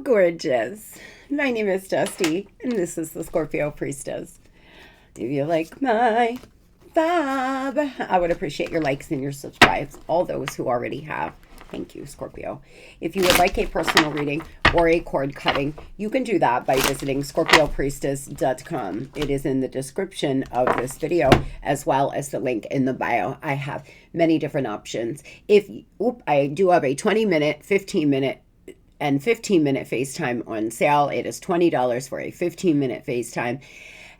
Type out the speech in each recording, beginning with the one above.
Gorgeous. My name is Dusty, and this is the Scorpio Priestess. If you like my vibe, I would appreciate your likes and your subscribes, all those who already have. Thank you, Scorpio. If you would like a personal reading or a cord cutting, you can do that by visiting Scorpiopriestess.com. It is in the description of this video, as well as the link in the bio. I have many different options. I do have a 20-minute, 15-minute, and 15-minute FaceTime on sale. It is $20 for a 15-minute FaceTime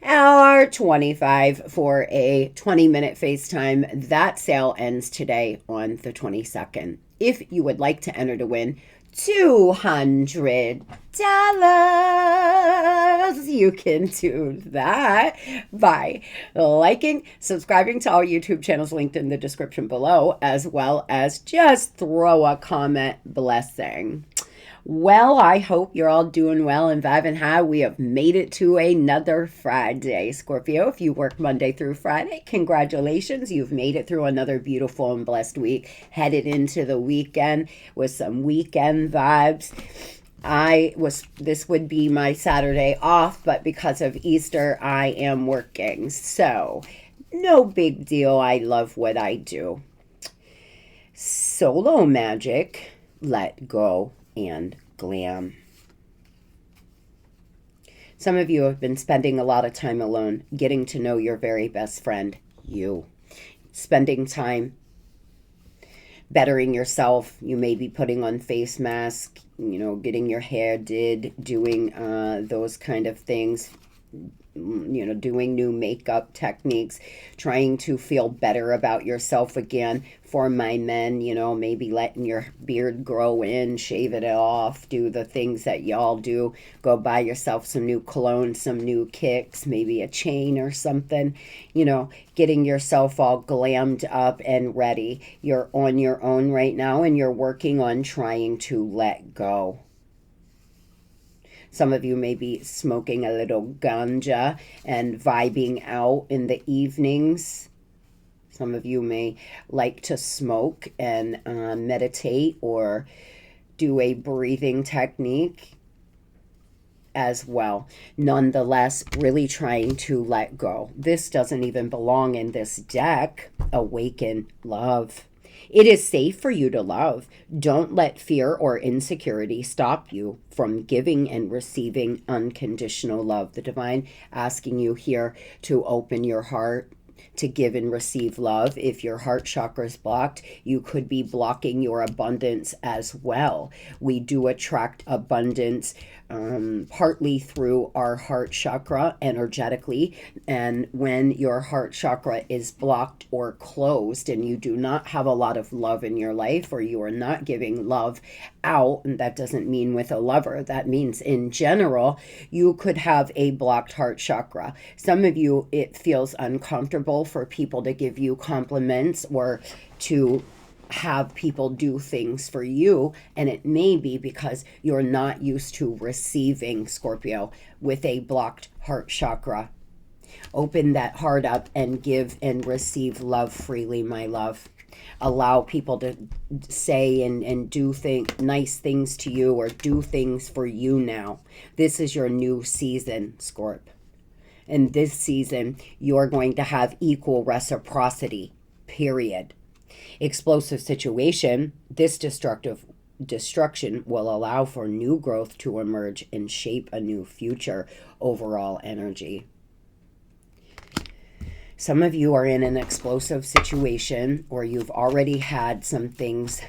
or $25 for a 20-minute FaceTime. That sale ends today on the 22nd. If you would like to enter to win $200, you can do that by liking, subscribing to our YouTube channels linked in the description below, as well as just throw a comment blessing. Well, I hope you're all doing well and vibing high. We have made it to another Friday. Scorpio, if you work Monday through Friday, congratulations. You've made it through another beautiful and blessed week. Headed into the weekend with some weekend vibes. This would be my Saturday off, but because of Easter, I am working. So, no big deal. I love what I do. Solo magic, let go and glam. Some of you have been spending a lot of time alone, getting to know your very best friend, you. Spending time bettering yourself. You may be putting on face mask, getting your hair did, doing those kind of things, doing new makeup techniques, trying to feel better about yourself again. For my men, maybe letting your beard grow in, shave it off, do the things that y'all do. Go buy yourself some new cologne, some new kicks, maybe a chain or something, getting yourself all glammed up and ready. You're on your own right now, and you're working on trying to let go. Some of you may be smoking a little ganja and vibing out in the evenings. Some of you may like to smoke and meditate or do a breathing technique as well. Nonetheless, really trying to let go. This doesn't even belong in this deck. Awaken love. It is safe for you to love. Don't let fear or insecurity stop you from giving and receiving unconditional love. The divine asking you here to open your heart, to give and receive love. If your heart chakra is blocked, you could be blocking your abundance as well. We do attract abundance partly through our heart chakra energetically. And when your heart chakra is blocked or closed and you do not have a lot of love in your life, or you are not giving love out, and that doesn't mean with a lover, that means in general, you could have a blocked heart chakra. Some of you, it feels uncomfortable for people to give you compliments or to have people do things for you, and it may be because you're not used to receiving, Scorpio, with a blocked heart chakra. Open that heart up and give and receive love freely, my love. Allow people to say and do nice things to you, or do things for you now. This is your new season, Scorp. In this season, you're going to have equal reciprocity, period. Explosive situation, this destruction will allow for new growth to emerge and shape a new future. Overall energy. Some of you are in an explosive situation, or you've already had some things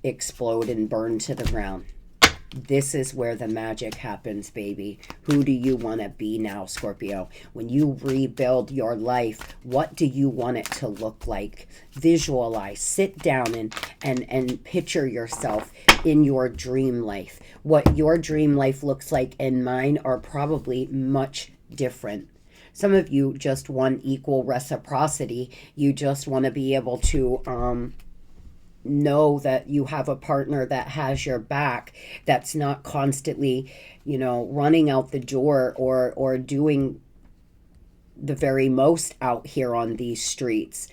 explode and burn to the ground. This is where the magic happens, baby. Who do you want to be now, Scorpio? When you rebuild your life, what do you want it to look like? Visualize, sit down and picture yourself in your dream life. What your dream life looks like and mine are probably much different. Some of you just want equal reciprocity. You just want to be able to know that you have a partner that has your back, that's not constantly, running out the door or doing the very most out here on these streets.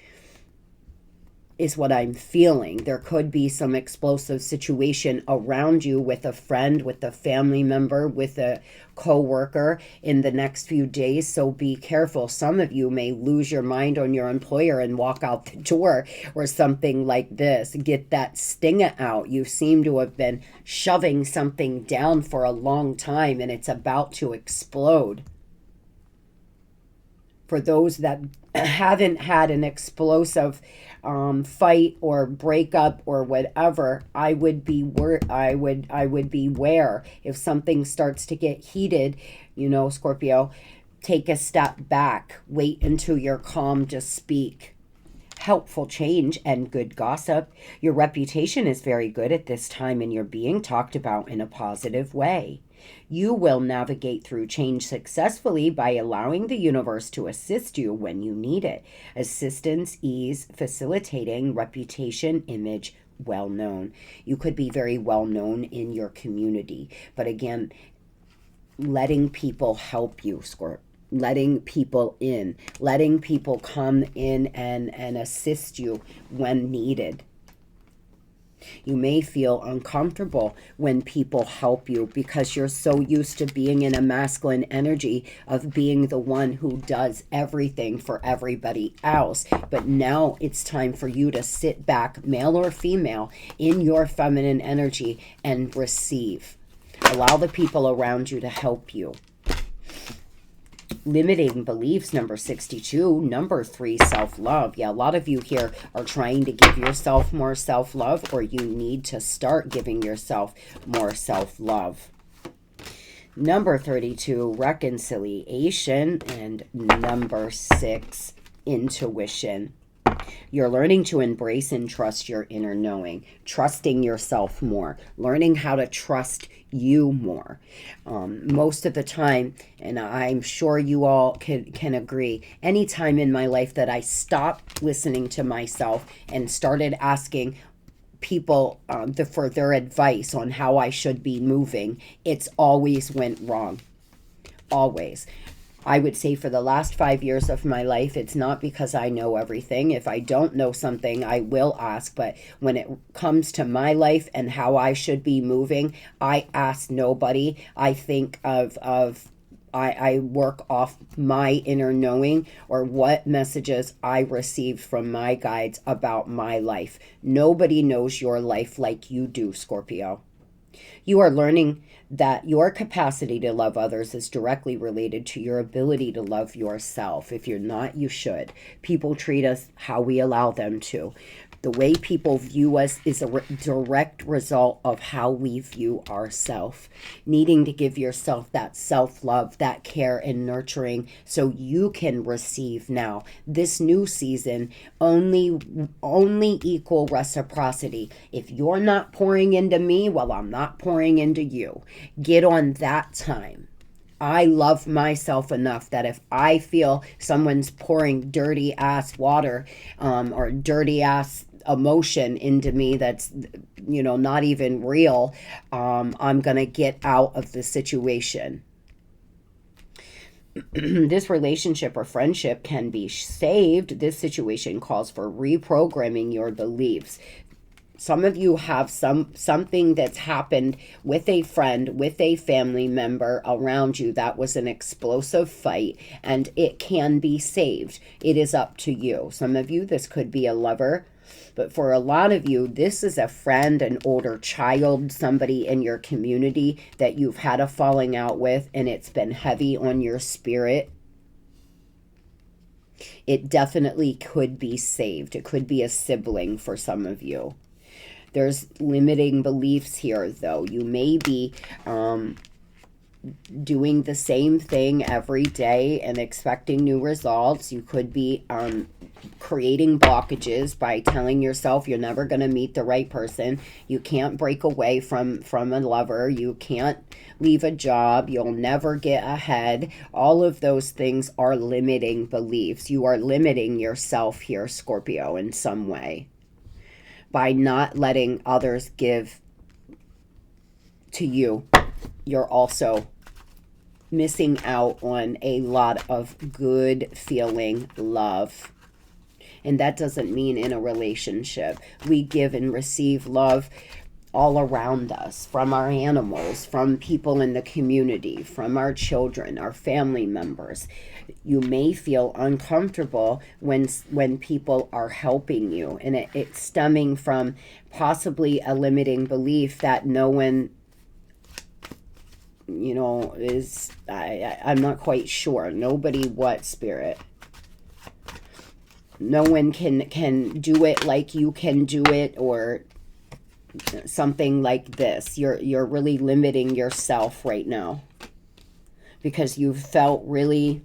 is what I'm feeling. There could be some explosive situation around you with a friend, with a family member, with a co-worker in the next few days. So be careful. Some of you may lose your mind on your employer and walk out the door or something like this. Get that stinger out. You seem to have been shoving something down for a long time and it's about to explode. For those that haven't had an explosive fight or breakup or whatever, I would be beware if something starts to get heated, you know, Scorpio. Take a step back. Wait until you're calm to speak. Helpful change and good gossip. Your reputation is very good at this time and you're being talked about in a positive way. You will navigate through change successfully by allowing the universe to assist you when you need it. Assistance, ease, facilitating, reputation, image, well known. You could be very well known in your community, but again, letting people help you, Scorpio. Letting people in, letting people come in and assist you when needed. You may feel uncomfortable when people help you because you're so used to being in a masculine energy of being the one who does everything for everybody else. But now it's time for you to sit back, male or female, in your feminine energy and receive. Allow the people around you to help you. Limiting beliefs, number 62. Number 3, self-love. Yeah, a lot of you here are trying to give yourself more self-love, or you need to start giving yourself more self-love. Number 32, reconciliation. And number 6, intuition. You're learning to embrace and trust your inner knowing, trusting yourself more, learning how to trust you more. Most of the time, and I'm sure you all can agree, any time in my life that I stopped listening to myself and started asking people for their advice on how I should be moving, it's always went wrong. Always. I would say for the last 5 years of my life, it's not because I know everything. If I don't know something, I will ask. But when it comes to my life and how I should be moving, I ask nobody. I think I work off my inner knowing or what messages I received from my guides about my life. Nobody knows your life like you do, Scorpio. You are learning that your capacity to love others is directly related to your ability to love yourself. If you're not, you should. People treat us how we allow them to. The way people view us is a direct result of how we view ourselves. Needing to give yourself that self-love, that care and nurturing so you can receive now. This new season, only equal reciprocity. If you're not pouring into me, well, I'm not pouring into you. Get on that time. I love myself enough that if I feel someone's pouring dirty ass water or dirty ass emotion into me that's, you know, not even real, I'm going to get out of the situation. This relationship or friendship can be saved. This situation calls for reprogramming your beliefs. Some of you have something that's happened with a friend, with a family member around you that was an explosive fight, and it can be saved. It is up to you. Some of you, this could be a lover, but for a lot of you, this is a friend, an older child, somebody in your community that you've had a falling out with, and it's been heavy on your spirit. It definitely could be saved. It could be a sibling for some of you. There's limiting beliefs here, though. You may be doing the same thing every day and expecting new results. You could be creating blockages by telling yourself you're never going to meet the right person. You can't break away from a lover. You can't leave a job. You'll never get ahead. All of those things are limiting beliefs. You are limiting yourself here, Scorpio, in some way, by not letting others give to you. You're also missing out on a lot of good feeling love. And that doesn't mean in a relationship. We give and receive love all around us, from our animals, from people in the community, from our children, our family members. You may feel uncomfortable when people are helping you, and it's stemming from possibly a limiting belief that no one, is, I'm not quite sure. Nobody what, Spirit? No one can do it like you can do it, or something like this. You're really limiting yourself right now because you've felt really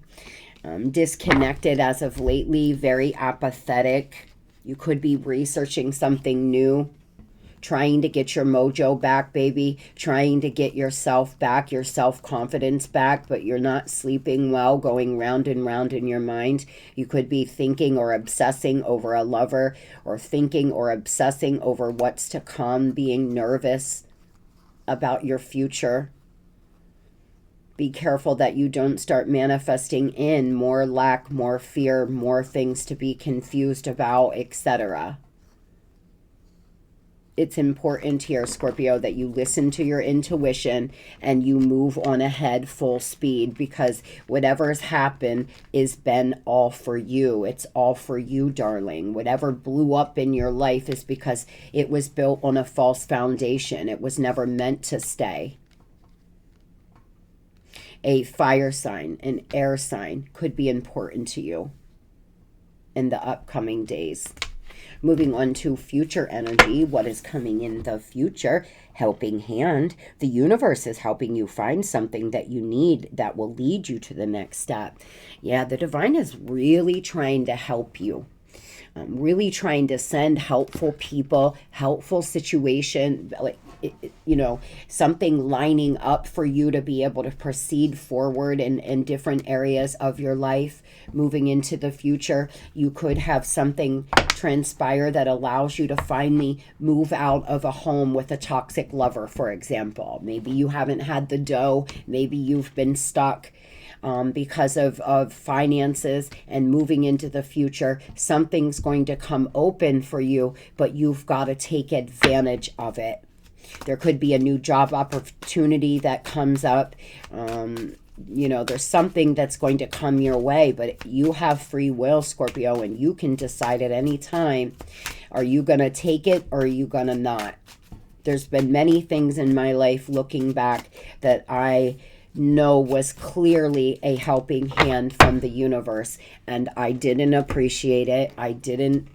disconnected as of lately, very apathetic. You could be researching something new, trying to get your mojo back, baby, trying to get yourself back, your self-confidence back, but you're not sleeping well, going round and round in your mind. You could be thinking or obsessing over a lover, or thinking or obsessing over what's to come, being nervous about your future. Be careful that you don't start manifesting in more lack, more fear, more things to be confused about, etc. It's important here, Scorpio, that you listen to your intuition and you move on ahead full speed, because whatever's happened is been all for you. It's all for you, darling. Whatever blew up in your life is because it was built on a false foundation. It was never meant to stay. A fire sign, an air sign could be important to you in the upcoming days. Moving on to future energy, what is coming in the future? Helping hand. The universe is helping you find something that you need that will lead you to the next step. Yeah, the divine is really trying to help you. Really trying to send helpful people, helpful situation, like, something lining up for you to be able to proceed forward in different areas of your life. Moving into the future, you could have something transpire that allows you to finally move out of a home with a toxic lover, for example. Maybe you haven't had the dough. Maybe you've been stuck because of finances, and moving into the future, something's going to come open for you, but you've got to take advantage of it. There could be a new job opportunity that comes up. There's something that's going to come your way, but you have free will, Scorpio, and you can decide at any time, are you going to take it or are you going to not? There's been many things in my life looking back that I know was clearly a helping hand from the universe, and I didn't appreciate it. I didn't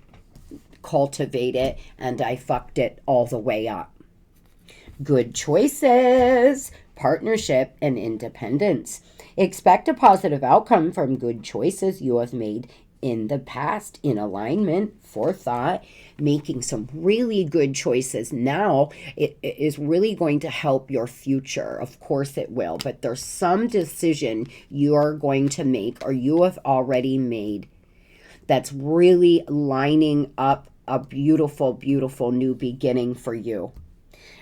cultivate it, and I fucked it all the way up. Good choices, partnership, and independence. Expect a positive outcome from good choices you have made in the past, in alignment, forethought, making some really good choices now. It is really going to help your future. Of course it will, but there's some decision you are going to make, or you have already made, that's really lining up a beautiful, beautiful new beginning for you.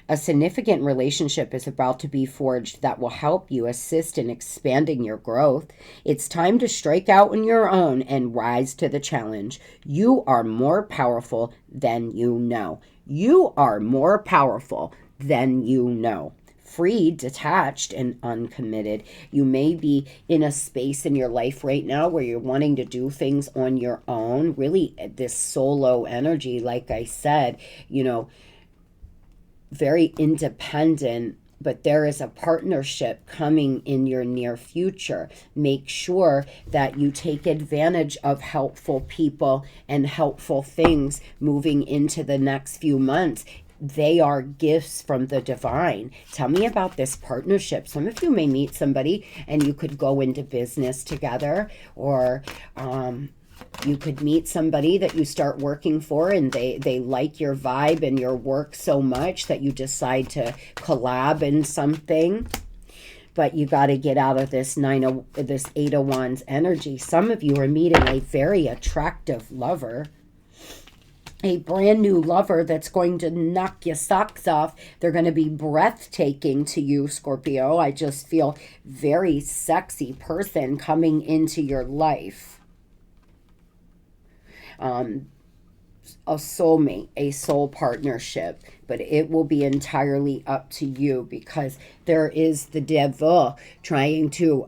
A significant relationship is about to be forged that will help you assist in expanding your growth. It's time to strike out on your own and rise to the challenge. You are more powerful than you know. You are more powerful than you know. Free, detached, and uncommitted. You may be in a space in your life right now where you're wanting to do things on your own. Really, this solo energy, like I said, very independent, but there is a partnership coming in your near future. Make sure that you take advantage of helpful people and helpful things moving into the next few months. They are gifts from the divine. Tell me about this partnership. Some of you may meet somebody and you could go into business together, or you could meet somebody that you start working for and they like your vibe and your work so much that you decide to collab in something. But you got to get out of this this Eight of Wands energy. Some of you are meeting a very attractive lover, a brand new lover that's going to knock your socks off. They're going to be breathtaking to you, Scorpio. I just feel very sexy person coming into your life. a soulmate, a soul partnership, but it will be entirely up to you, because there is the devil trying to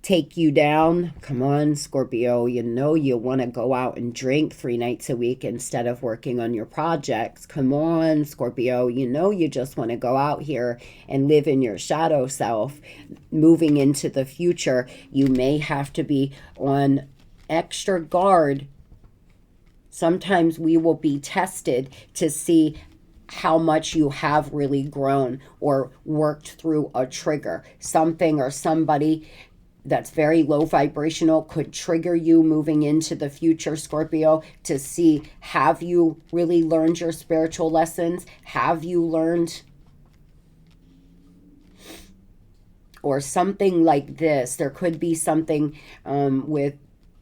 take you down. Come on, Scorpio, you know you want to go out and drink 3 nights a week instead of working on your projects. Come on, Scorpio, you know you just want to go out here and live in your shadow self. Moving into the future, you may have to be on extra guard. Sometimes we will be tested to see how much you have really grown or worked through a trigger. Something or somebody that's very low vibrational could trigger you moving into the future, Scorpio, to see, have you really learned your spiritual lessons? Have you learned? Or something like this. There could be something with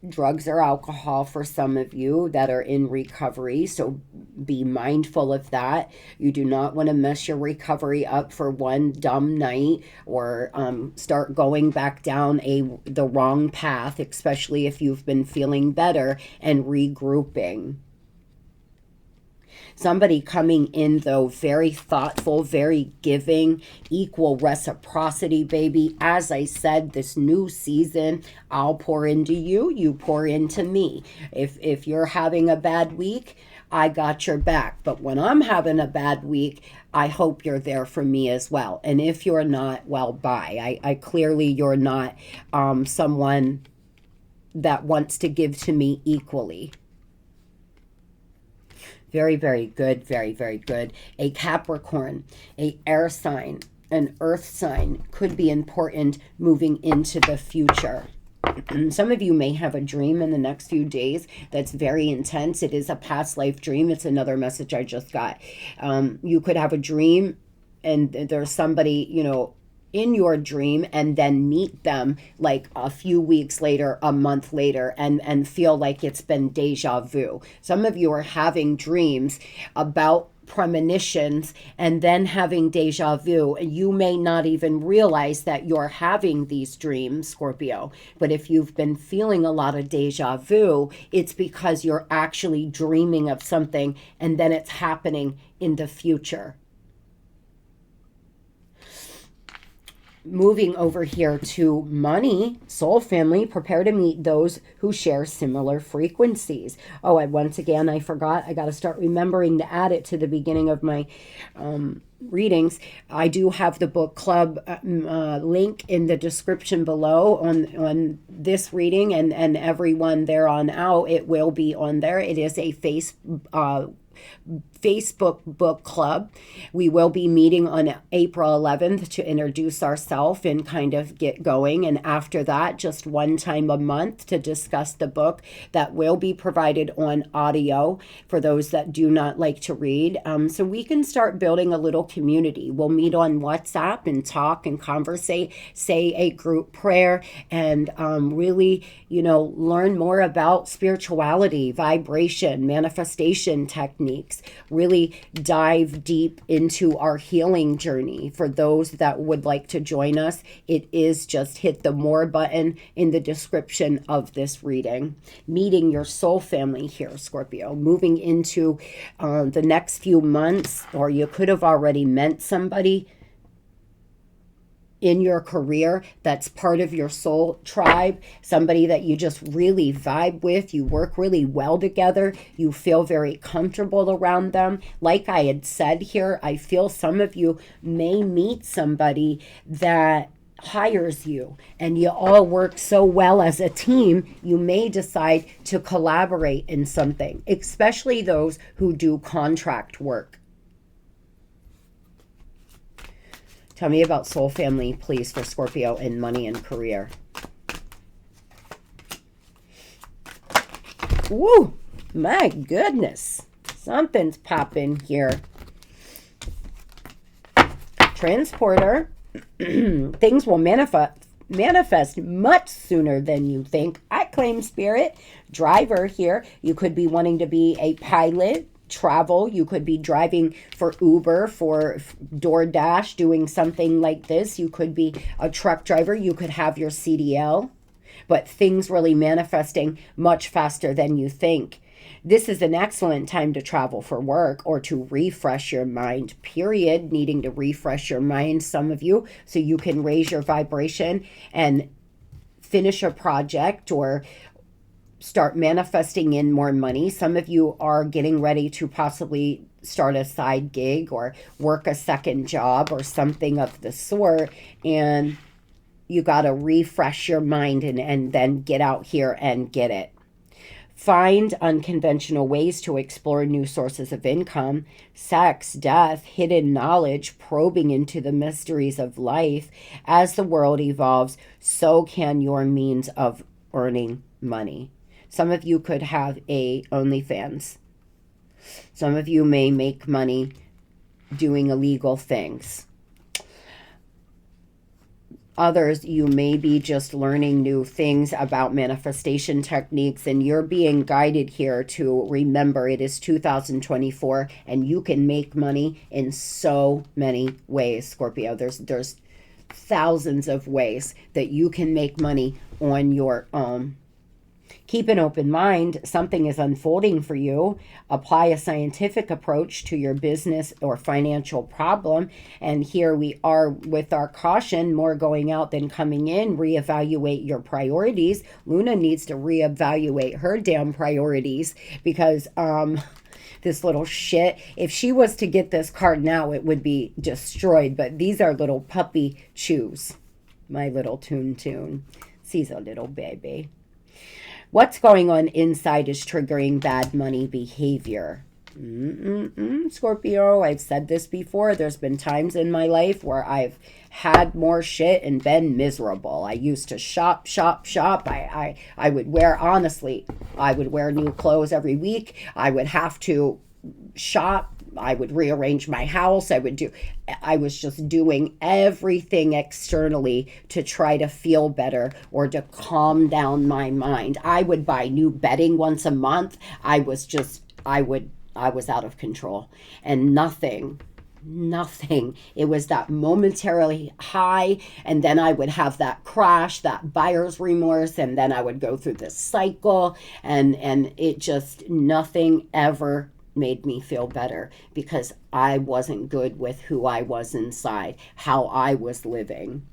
drugs or alcohol for some of you that are in recovery, so be mindful of that. You do not want to mess your recovery up for one dumb night, or start going back down the wrong path, especially if you've been feeling better and regrouping. Somebody coming in, though, very thoughtful, very giving, equal reciprocity, baby. As I said, this new season, I'll pour into you, you pour into me. If you're having a bad week, I got your back. But when I'm having a bad week, I hope you're there for me as well. And if you're not, well, bye. I clearly, you're not someone that wants to give to me equally. Very, very good. Very, very good. A Capricorn, a air sign, an earth sign could be important moving into the future. Some of you may have a dream in the next few days that's very intense. It is a past life dream. It's another message I just got. You could have a dream and there's somebody, you know, in your dream, and then meet them like a few weeks later, a month later, and feel like it's been deja vu. Some of you are having dreams about premonitions and then having deja vu. You may not even realize that you're having these dreams, Scorpio. But if you've been feeling a lot of deja vu, it's because you're actually dreaming of something and then it's happening in the future. Moving over here to money, soul family, prepare to meet those who share similar frequencies. Oh, and once again, I forgot. I got to start remembering to add it to the beginning of my readings. I do have the book club link in the description below on this reading, and everyone there on out. It will be on there. It is a Facebook book club. We will be meeting on April 11th to introduce ourselves and kind of get going. And after that, just one time a month to discuss the book. That will be provided on audio for those that do not like to read. So we can start building a little community. We'll meet on WhatsApp and talk and conversate, say a group prayer, and really, you know, learn more about spirituality, vibration, manifestation techniques. Really dive deep into our healing journey. For those that would like to join us, it is just hit the more button in the description of this reading. Meeting your soul family here, Scorpio. Moving into the next few months, or you could have already met somebody in your career that's part of your soul tribe, somebody that you just really vibe with, you work really well together, you feel very comfortable around them. Like I had said here, I feel some of you may meet somebody that hires you and you all work so well as a team, you may decide to collaborate in something, especially those who do contract work. Tell me about soul family, please, for Scorpio in money and career. Woo! My goodness. Something's popping here. Transporter. Things will manifest much sooner than you think. I claim spirit. Driver here. You could be wanting to be a pilot. Travel, you could be driving for Uber, for DoorDash, doing something like this. You could be a truck driver, you could have your CDL, but things really manifesting much faster than you think. This is an excellent time to travel for work or to refresh your mind, period. Needing to refresh your mind, some of you, so you can raise your vibration and finish a project or start manifesting in more money. Some of you are getting ready to possibly start a side gig or work a second job or something of the sort, and you got to refresh your mind and then get out here and get it. Find unconventional ways to explore new sources of income, sex, death, hidden knowledge, probing into the mysteries of life. As the world evolves, so can your means of earning money. Some of you could have a OnlyFans. Some of you may make money doing illegal things. Others, you may be just learning new things about manifestation techniques, and you're being guided here to remember it is 2024 and you can make money in so many ways, Scorpio. There's thousands of ways that you can make money on your own. Keep an open mind. Something is unfolding for you. Apply a scientific approach to your business or financial problem. And here we are with our caution, more going out than coming in. Reevaluate your priorities. Luna needs to reevaluate her damn priorities because this little shit, if she was to get this card now, it would be destroyed. But these are little puppy chews. My little Toon. She's a little baby. What's going on inside is triggering bad money behavior. Scorpio, I've said this before. There's been times in my life where I've had more shit and been miserable. I used to shop. I would wear, honestly, I would wear new clothes every week. I would have to shop. I would rearrange my house. I was just doing everything externally to try to feel better or to calm down my mind. I would buy new bedding once a month. I was out of control, and nothing. It was that momentarily high, and then I would have that crash, that buyer's remorse, and then I would go through this cycle, and it just, nothing ever made me feel better because I wasn't good with who I was inside, how I was living.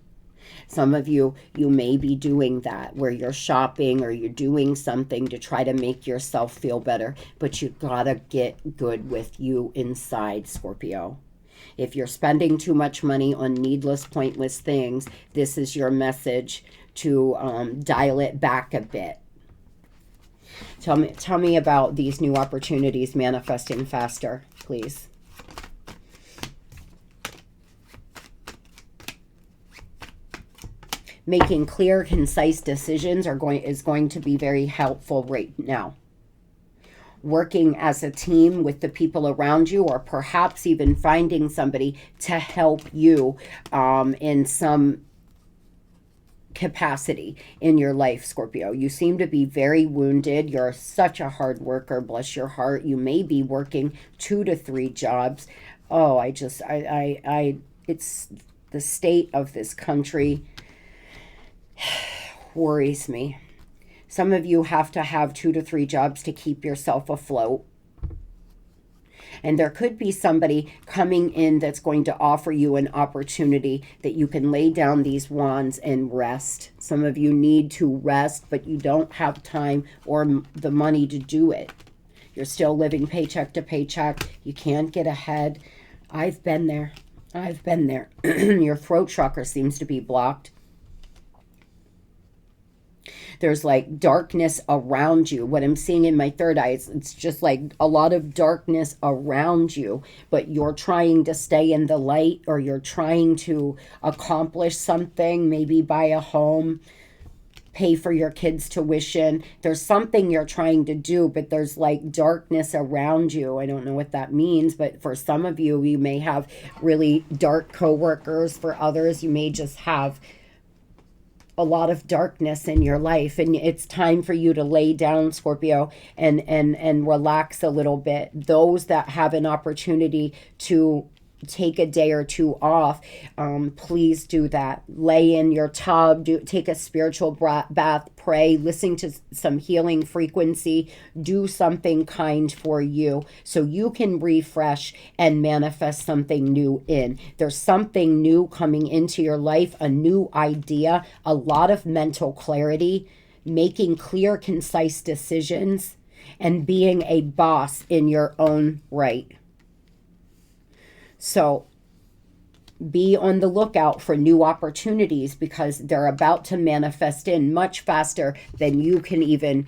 Some of you may be doing that where you're shopping or you're doing something to try to make yourself feel better, but you gotta get good with you inside, Scorpio. If you're spending too much money on needless, pointless things, this is your message to dial it back a bit. Tell me about these new opportunities manifesting faster, please. Making clear, concise decisions is going to be very helpful right now. Working as a team with the people around you, or perhaps even finding somebody to help you in some capacity in your life, Scorpio. You seem to be very wounded. You're such a hard worker, bless your heart. You may be working 2 to 3 jobs. Oh, it's the state of this country worries me. Some of you have to have 2 to 3 jobs to keep yourself afloat. And there could be somebody coming in that's going to offer you an opportunity that you can lay down these wands and rest. Some of you need to rest, but you don't have time or the money to do it. You're still living paycheck to paycheck. You can't get ahead. I've been there. Your throat chakra seems to be blocked. There's like darkness around you. What I'm seeing in my third eye, it's just like a lot of darkness around you, but you're trying to stay in the light, or you're trying to accomplish something, maybe buy a home, pay for your kids' tuition. There's something you're trying to do, but there's like darkness around you. I don't know what that means, but for some of you, you may have really dark coworkers. For others, you may just have a lot of darkness in your life, and it's time for you to lay down, Scorpio, and relax a little bit. Those that have an opportunity to take a day or two off, please do that. Lay in your tub, take a spiritual bath, pray, listen to some healing frequency, do something kind for you so you can refresh and manifest something new in. There's something new coming into your life, a new idea, a lot of mental clarity, making clear, concise decisions, and being a boss in your own right. So be on the lookout for new opportunities because they're about to manifest in much faster than you can even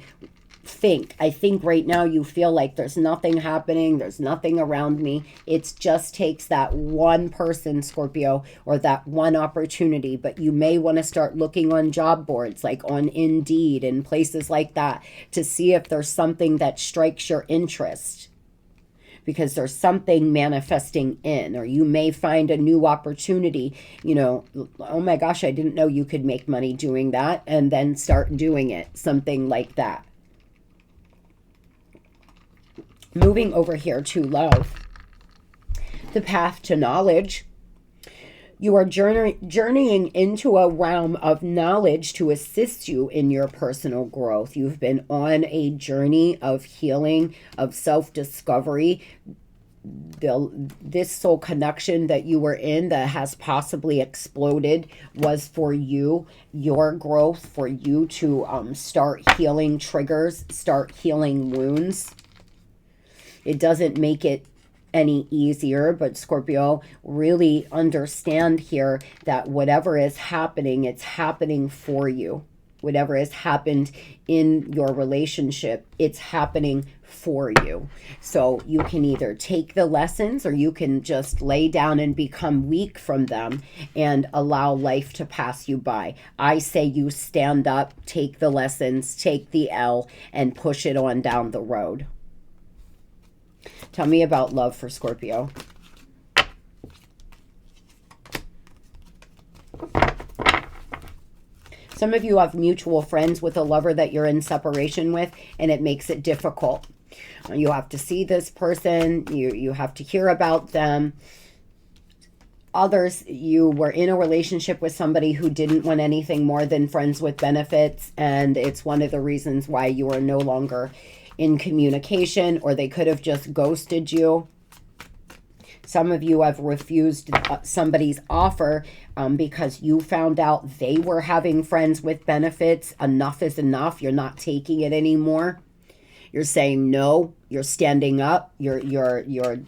think. I think right now you feel like there's nothing happening, there's nothing around me. It just takes that one person, Scorpio, or that one opportunity. But you may want to start looking on job boards like on Indeed and places like that to see if there's something that strikes your interest, because there's something manifesting in, or you may find a new opportunity, you know, oh my gosh, I didn't know you could make money doing that, and then start doing it, something like that. Moving over here to love, the path to knowledge. You are journeying into a realm of knowledge to assist you in your personal growth. You've been on a journey of healing, of self-discovery. This soul connection that you were in that has possibly exploded was for you, your growth, for you to start healing triggers, start healing wounds. It doesn't make it any easier, but Scorpio, really understand here that whatever is happening, it's happening for you. Whatever has happened in your relationship, it's happening for you. So you can either take the lessons or you can just lay down and become weak from them and allow life to pass you by. I say you stand up, take the lessons, take the L, and push it on down the road. Tell me about love for Scorpio. Some of you have mutual friends with a lover that you're in separation with, and it makes it difficult. You have to see this person. You have to hear about them. Others, you were in a relationship with somebody who didn't want anything more than friends with benefits, and it's one of the reasons why you are no longer in communication, or they could have just ghosted you. Some of you have refused somebody's offer because you found out they were having friends with benefits. Enough is enough. You're not taking it anymore. You're saying no. You're standing up. You're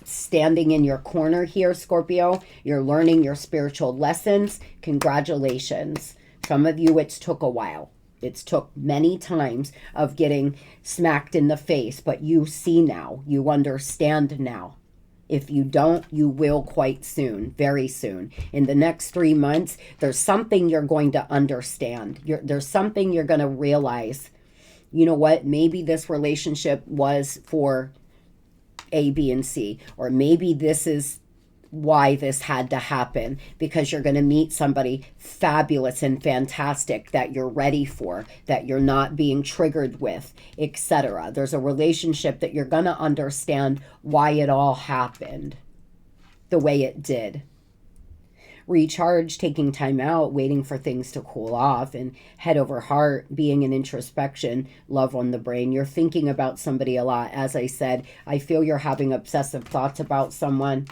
standing in your corner here, Scorpio. You're learning your spiritual lessons. Congratulations. Some of you, it's took a while. It's took many times of getting smacked in the face, but you see now, you understand now. If you don't, you will quite soon, very soon. In the next 3 months, there's something you're going to understand. There's something you're going to realize. You know what? Maybe this relationship was for A, B, and C, or maybe this is why this had to happen, because you're going to meet somebody fabulous and fantastic that you're ready for, that you're not being triggered with, etc. There's a relationship that you're going to understand why it all happened the way it did. Recharge, taking time out, waiting for things to cool off, and head over heart, being in introspection, love on the brain. You're thinking about somebody a lot. As I said, I feel you're having obsessive thoughts about someone.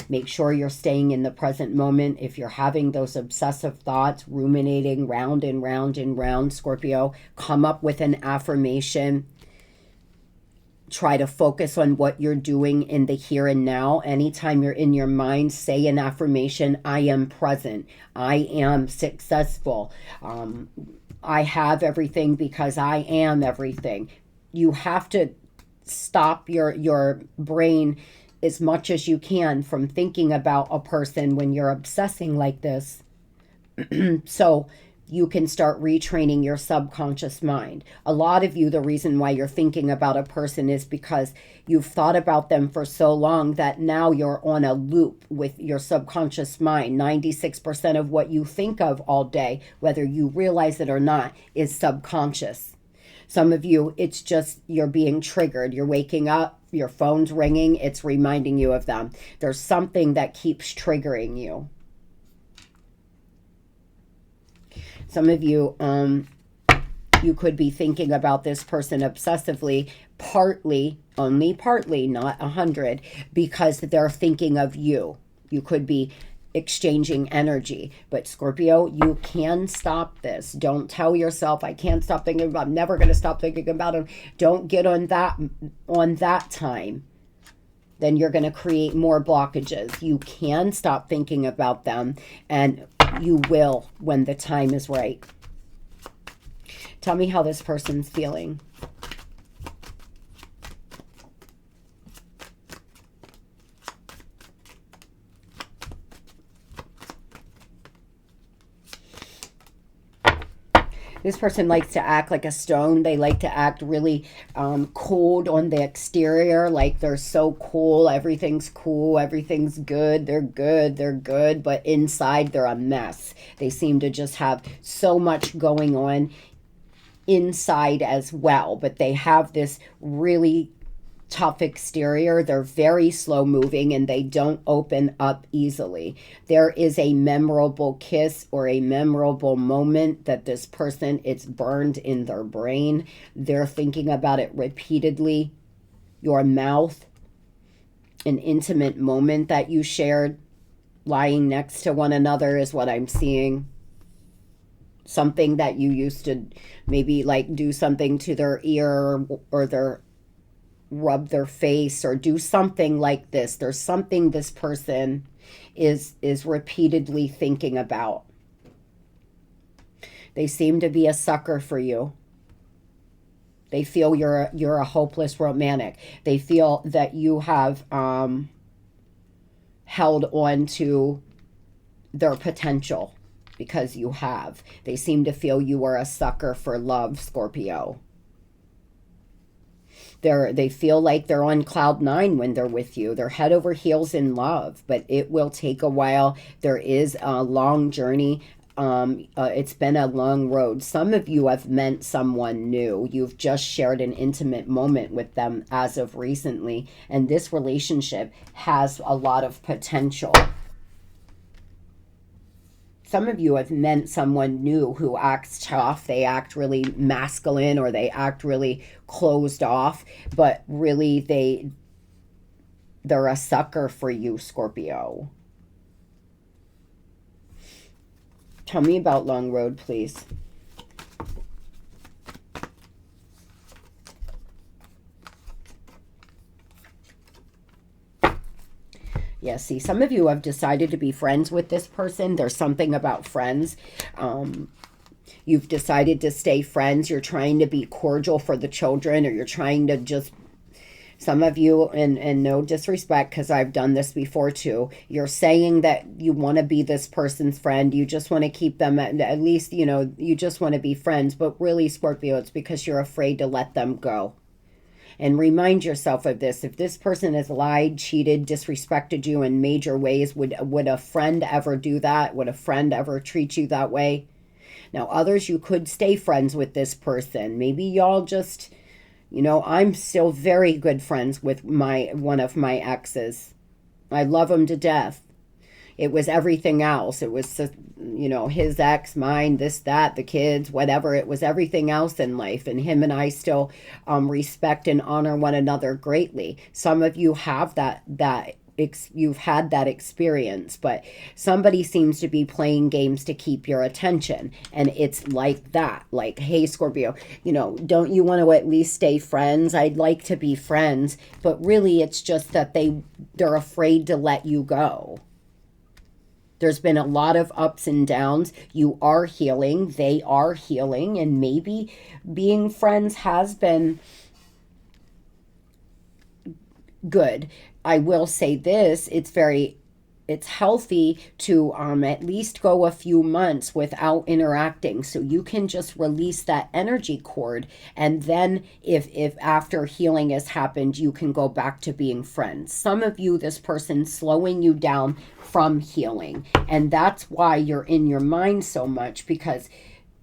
Make sure you're staying in the present moment. If you're having those obsessive thoughts, ruminating round and round and round, Scorpio, come up with an affirmation. Try to focus on what you're doing in the here and now. Anytime you're in your mind, say an affirmation. I am present. I am successful. I have everything because I am everything. You have to stop your brain as much as you can from thinking about a person when you're obsessing like this. So you can start retraining your subconscious mind. A lot of you, the reason why you're thinking about a person is because you've thought about them for so long that now you're on a loop with your subconscious mind. 96% of what you think of all day, whether you realize it or not, is subconscious. Some of you, it's just you're being triggered. You're waking up, your phone's ringing, it's reminding you of them. There's something that keeps triggering you. Some of you, you could be thinking about this person obsessively, partly, only partly, not 100, because they're thinking of you. You could be exchanging energy. But Scorpio, you can stop this. Don't tell yourself, I can't stop thinking about, I'm never going to stop thinking about him. Don't get on that time. Then you're going to create more blockages. You can stop thinking about them, and you will when the time is right. Tell me how this person's feeling. This person likes to act like a stone. They like to act really cold on the exterior, like they're so cool, everything's good, they're good, but inside they're a mess. They seem to just have so much going on inside as well, but they have this really tough exterior. They're very slow moving and they don't open up easily. There is a memorable kiss or a memorable moment that this person, it's burned in their brain. They're thinking about it repeatedly. Your mouth, an intimate moment that you shared lying next to one another is what I'm seeing. Something that you used to maybe like do something to their ear or their rub their face or do something like this. There's something this person is repeatedly thinking about. They seem to be a sucker for you. They feel you're a hopeless romantic. They feel that you have held on to their potential because you have. They seem to feel you are a sucker for love, Scorpio. They feel like they're on cloud 9 when they're with you. They're head over heels in love, but it will take a while. There is a long journey. It's been a long road. Some of you have met someone new. You've just shared an intimate moment with them as of recently, and this relationship has a lot of potential. Some of you have met someone new who acts tough. They act really masculine or they act really closed off, but really they're a sucker for you, Scorpio. Tell me about long road, please. Yeah, see, some of you have decided to be friends with this person. There's something about friends. You've decided to stay friends. You're trying to be cordial for the children, or you're trying to just, some of you, and no disrespect, because I've done this before too, you're saying that you want to be this person's friend. You just want to keep them at least, you just want to be friends. But really, Scorpio, it's because you're afraid to let them go. And remind yourself of this. If this person has lied, cheated, disrespected you in major ways, would a friend ever do that? Would a friend ever treat you that way? Now, others, you could stay friends with this person. Maybe y'all just, I'm still very good friends with one of my exes. I love him to death. It was everything else. It was, his ex, mine, this, that, the kids, whatever. It was everything else in life. And him and I still respect and honor one another greatly. Some of you have you've had that experience, but somebody seems to be playing games to keep your attention. And it's like that. Like, hey, Scorpio, don't you want to at least stay friends? I'd like to be friends. But really, it's just that they're afraid to let you go. There's been a lot of ups and downs. You are healing. They are healing. And maybe being friends has been good. I will say this. It's healthy to at least go a few months without interacting, so you can just release that energy cord, and then if after healing has happened, you can go back to being friends. Some of you, this person's slowing you down from healing, and that's why you're in your mind so much, because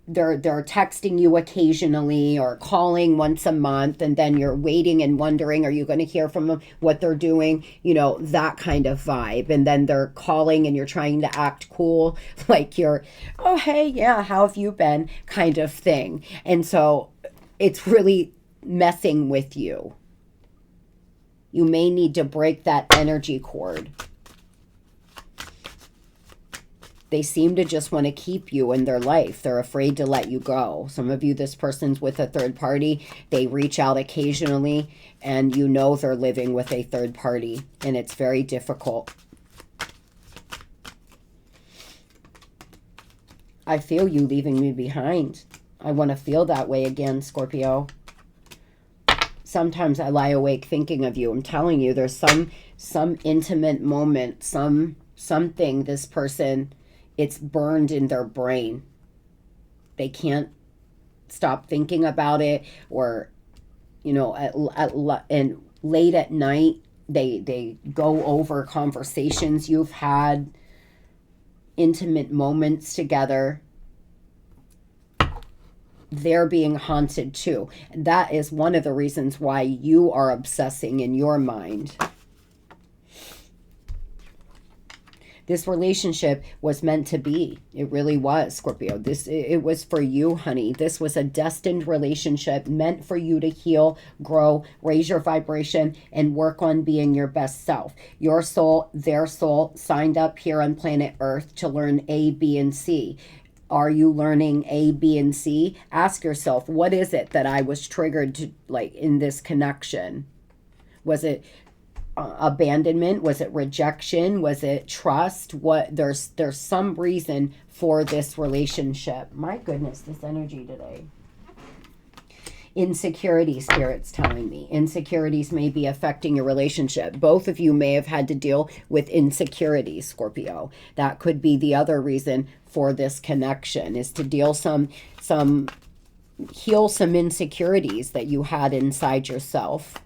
they're texting you occasionally or calling once a month, and then you're waiting and wondering, are you going to hear from them, what they're doing, you know, that kind of vibe. And then they're calling and you're trying to act cool, like you're, oh hey, yeah, how have you been, kind of thing. And so it's really messing with you. You may need to break that energy cord. They seem to just want to keep you in their life. They're afraid to let you go. Some of you, this person's with a third party. They reach out occasionally, and you know they're living with a third party, and it's very difficult. I feel you leaving me behind. I want to feel that way again, Scorpio. Sometimes I lie awake thinking of you. I'm telling you, there's some intimate moment, something this person, it's burned in their brain. They can't stop thinking about it, or, you know, and late at night, they go over conversations you've had, intimate moments together. They're being haunted too. That is one of the reasons why you are obsessing in your mind. This relationship was meant to be. It really was, Scorpio. It was for you, honey. This was a destined relationship meant for you to heal, grow, raise your vibration, and work on being your best self. Your soul, their soul, signed up here on planet Earth to learn A, B, and C. Are you learning A, B, and C? Ask yourself, what is it that I was triggered to, like, in this connection? Was it abandonment? Was it rejection? Was it trust? What? There's some reason for this relationship. My goodness, this energy today. Insecurity, Spirit's telling me. Insecurities may be affecting your relationship. Both of you may have had to deal with insecurities, Scorpio. That could be the other reason for this connection, is to heal some insecurities that you had inside yourself.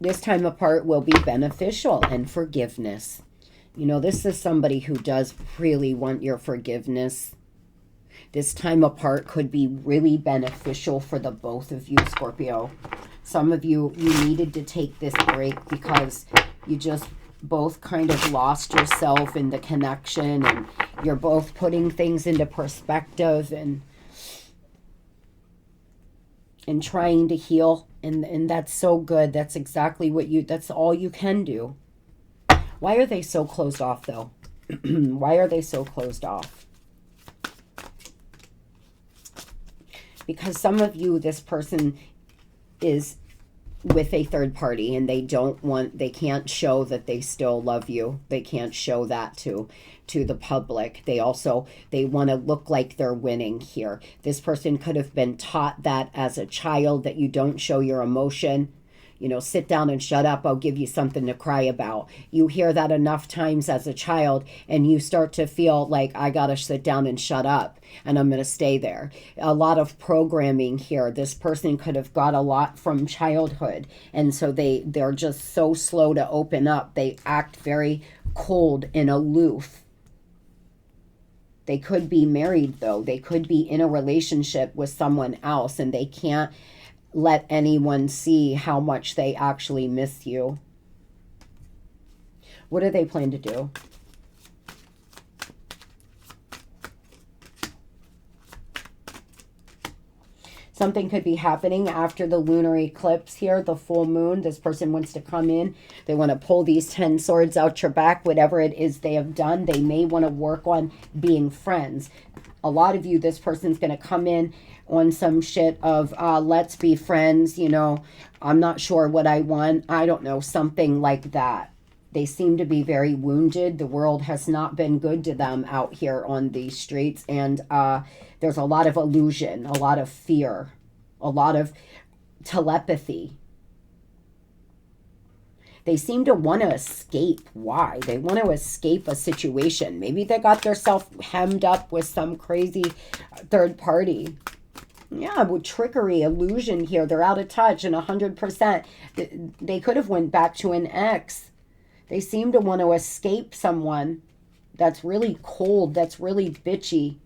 This time apart will be beneficial, and forgiveness. You know, this is somebody who does really want your forgiveness. This time apart could be really beneficial for the both of you, Scorpio. Some of you needed to take this break because you just both kind of lost yourself in the connection, and you're both putting things into perspective and trying to heal. And that's so good. That's exactly that's all you can do. Why are they so closed off, though? Why are they so closed off? Because some of you, this person is with a third party, and they can't show that they still love you. They can't show that to the public. They want to look like they're winning here. This person could have been taught that as a child, that you don't show your emotion. You know, sit down and shut up. I'll give you something to cry about. You hear that enough times as a child, and you start to feel like, I got to sit down and shut up, and I'm going to stay there. A lot of programming here. This person could have got a lot from childhood, and so they're just so slow to open up. They act very cold and aloof. They could be married, though. They could be in a relationship with someone else, and they can't let anyone see how much they actually miss you. What do they plan to do? Something could be happening after the lunar eclipse here, the full moon. This person wants to come in. They want to pull these 10 swords out your back, whatever it is they have done. They may want to work on being friends. A lot of you, this person's going to come in on some shit of, let's be friends, you know, I'm not sure what I want. I don't know, something like that. They seem to be very wounded. The world has not been good to them out here on these streets. And there's a lot of illusion, a lot of fear, a lot of telepathy. They seem to want to escape. Why? They want to escape a situation. Maybe they got themselves hemmed up with some crazy third party. Yeah, with trickery, illusion here. They're out of touch, and 100%. They could have went back to an ex. They seem to want to escape someone that's really cold, that's really bitchy.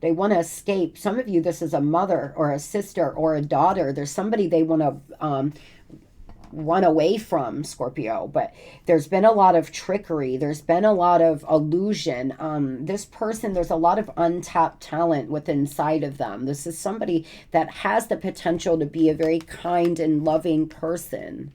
They want to escape. Some of you, this is a mother or a sister or a daughter. There's somebody they want to run away from, Scorpio. But there's been a lot of trickery. There's been a lot of illusion. This person, there's a lot of untapped talent within inside of them. This is somebody that has the potential to be a very kind and loving person.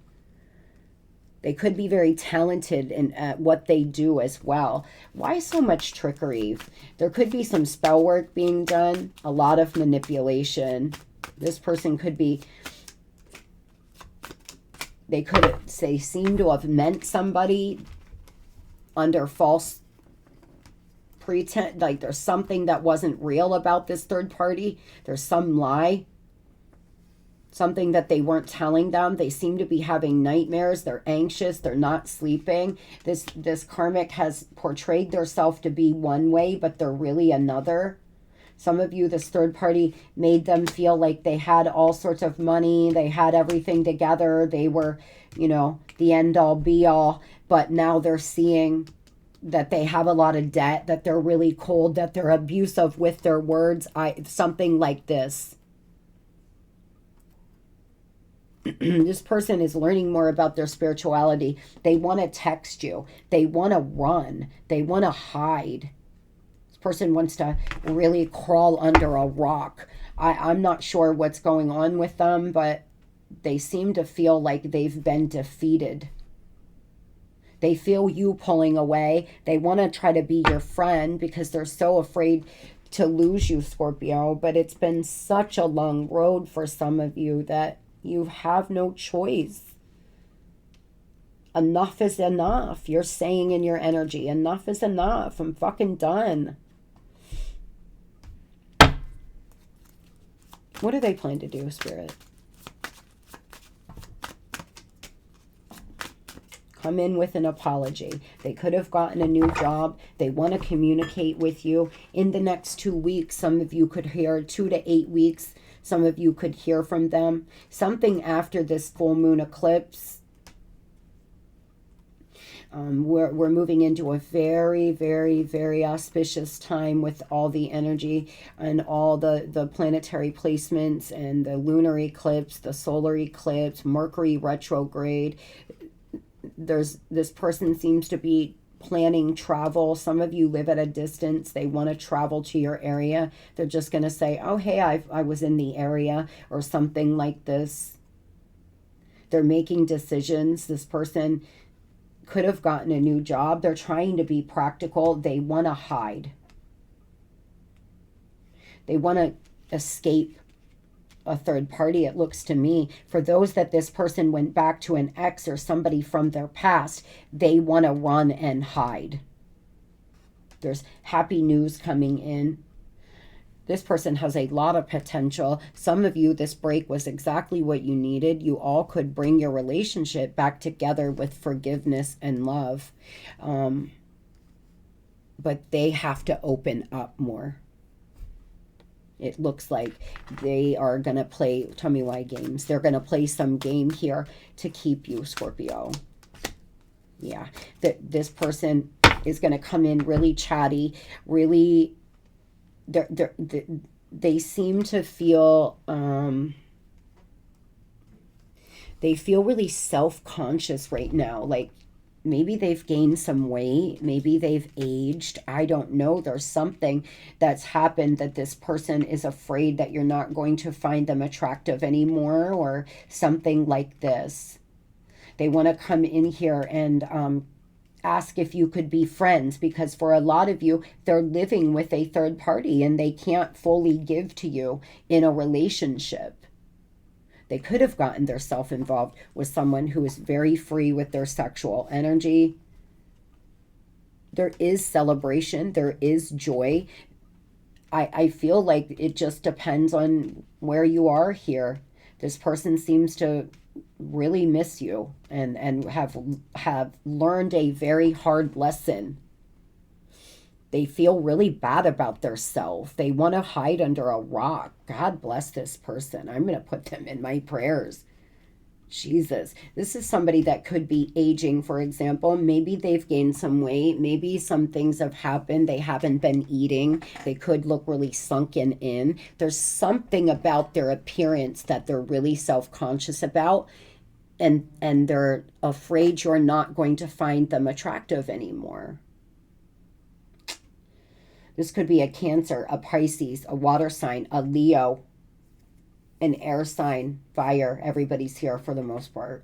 They could be very talented in what they do as well. Why so much trickery? There could be some spell work being done, a lot of manipulation. This person could be, they seem to have meant somebody under false pretense. Like there's something that wasn't real about this third party. There's some lie. Something that they weren't telling them. They seem to be having nightmares. They're anxious. They're not sleeping. This karmic has portrayed themselves to be one way, but they're really another. Some of you, this third party made them feel like they had all sorts of money. They had everything together. They were, the end all be all. But now they're seeing that they have a lot of debt, that they're really cold, that they're abusive with their words. Something like this. This person is learning more about their spirituality. They want to text you. They want to run. They want to hide. This person wants to really crawl under a rock. I'm not sure what's going on with them, but they seem to feel like they've been defeated. They feel you pulling away. They want to try to be your friend because they're so afraid to lose you, Scorpio. But it's been such a long road for some of you that you have no choice. Enough is enough. You're saying in your energy, enough is enough. I'm fucking done. What do they plan to do, Spirit? Come in with an apology. They could have gotten a new job. They want to communicate with you. In the next 2 weeks, some of you could hear 2 to 8 weeks. Some of you could hear from them. Something after this full moon eclipse. We're moving into a very, very, very auspicious time with all the energy and all the planetary placements and the lunar eclipse, the solar eclipse, Mercury retrograde. This person seems to be planning travel. Some of you live at a distance. They want to travel to your area. They're just going to say, oh, hey, I was in the area or something like this. They're making decisions. This person could have gotten a new job. They're trying to be practical. They want to hide. They want to escape a third party, it looks to me. For those that this person went back to an ex or somebody from their past, they want to run and hide. There's happy news coming in. This person has a lot of potential. Some of you, this break was exactly what you needed. You all could bring your relationship back together with forgiveness and love. But they have to open up more. It looks like they are going to play, tell me why games. They're going to play some game here to keep you, Scorpio. Yeah, this person is going to come in really chatty, really, they seem to feel, they feel really self-conscious right now. Like maybe they've gained some weight. Maybe they've aged. I don't know. There's something that's happened that this person is afraid that you're not going to find them attractive anymore or something like this. They want to come in here and ask if you could be friends because for a lot of you, they're living with a third party and they can't fully give to you in a relationship. They could have gotten themselves involved with someone who is very free with their sexual energy. There is celebration. There is joy. I feel like it just depends on where you are here. This person seems to really miss you and have learned a very hard lesson. They feel really bad about themselves. They want to hide under a rock. God bless this person. I'm going to put them in my prayers. Jesus, this is somebody that could be aging, for example. Maybe they've gained some weight. Maybe some things have happened. They haven't been eating. They could look really sunken in. There's something about their appearance that they're really self-conscious about, and they're afraid you're not going to find them attractive anymore. This could be a Cancer, a Pisces, a water sign, a Leo, an air sign, fire. Everybody's here for the most part.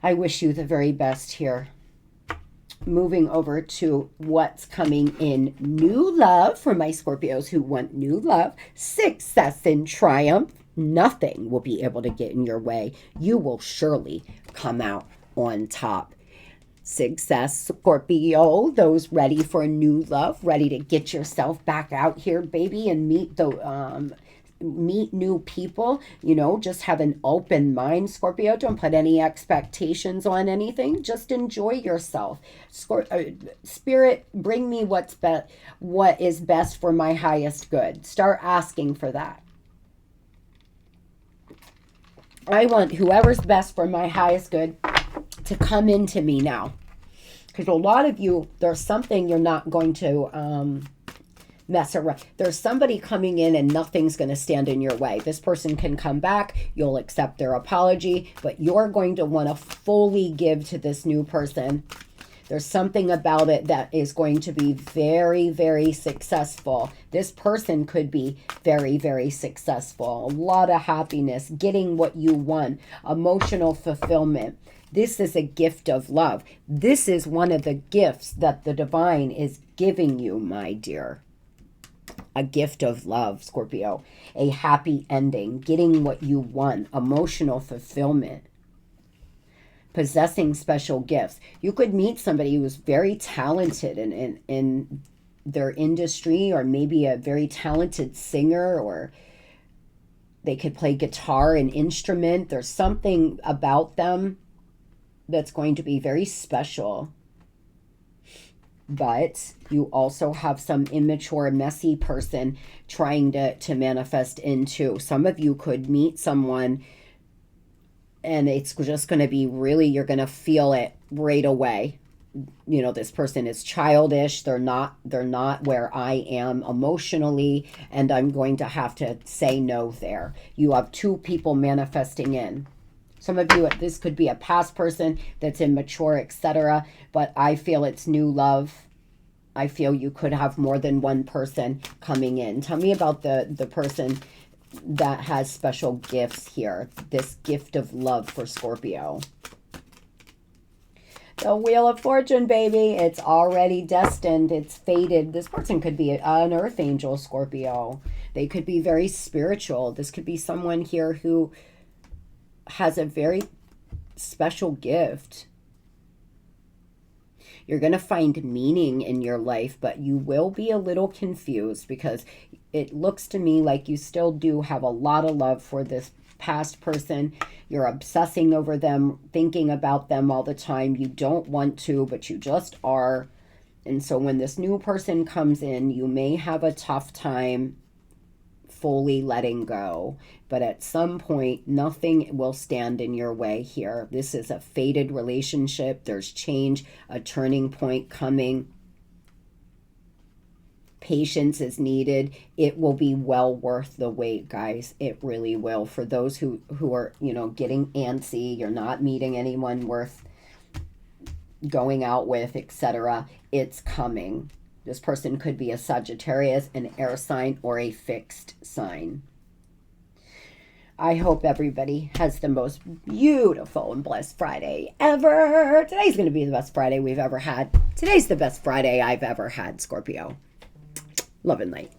I wish you the very best here. Moving over to what's coming in new love for my Scorpios who want new love, success and triumph. Nothing will be able to get in your way. You will surely come out on top. Success, Scorpio, those ready for new love, ready to get yourself back out here, baby, and meet new people. Just have an open mind, Scorpio. Don't put any expectations on anything. Just enjoy yourself. Spirit, bring me what is best for my highest good. Start asking for that. I want whoever's best for my highest good to come into me now. Because a lot of you, there's something you're not going to mess around. There's somebody coming in and nothing's going to stand in your way. This person can come back. You'll accept their apology, but you're going to want to fully give to this new person. There's something about it that is going to be very, very successful. This person could be very, very successful. A lot of happiness, getting what you want, emotional fulfillment. This is a gift of love. This is one of the gifts that the divine is giving you, my dear. A gift of love, Scorpio. A happy ending, getting what you want, emotional fulfillment. Possessing special gifts. You could meet somebody who's very talented in their industry, or maybe a very talented singer, or they could play guitar, an instrument. There's something about them that's going to be very special. But you also have some immature, messy person trying to manifest into. Some of you could meet someone and it's just going to be really, you're going to feel it right away. This person is childish. They're not where I am emotionally, and I'm going to have to say no there. You have two people manifesting in. Some of you, this could be a past person that's immature, etc. But I feel it's new love. I feel you could have more than one person coming in. Tell me about the person that has special gifts here. This gift of love for Scorpio. The Wheel of Fortune, baby. It's already destined. It's fated. This person could be an earth angel, Scorpio. They could be very spiritual. This could be someone here who has a very special gift. You're going to find meaning in your life, but you will be a little confused because it looks to me like you still do have a lot of love for this past person. You're obsessing over them, thinking about them all the time. You don't want to, but you just are. And so when this new person comes in, you may have a tough time fully letting go. But at some point, nothing will stand in your way here. This is a fated relationship. There's change, a turning point coming. Patience is needed. It will be well worth the wait, guys. It really will. For those who are, getting antsy, you're not meeting anyone worth going out with, etc. It's coming. This person could be a Sagittarius, an air sign, or a fixed sign. I hope everybody has the most beautiful and blessed Friday ever. Today's going to be the best Friday we've ever had. Today's the best Friday I've ever had, Scorpio. Love and light.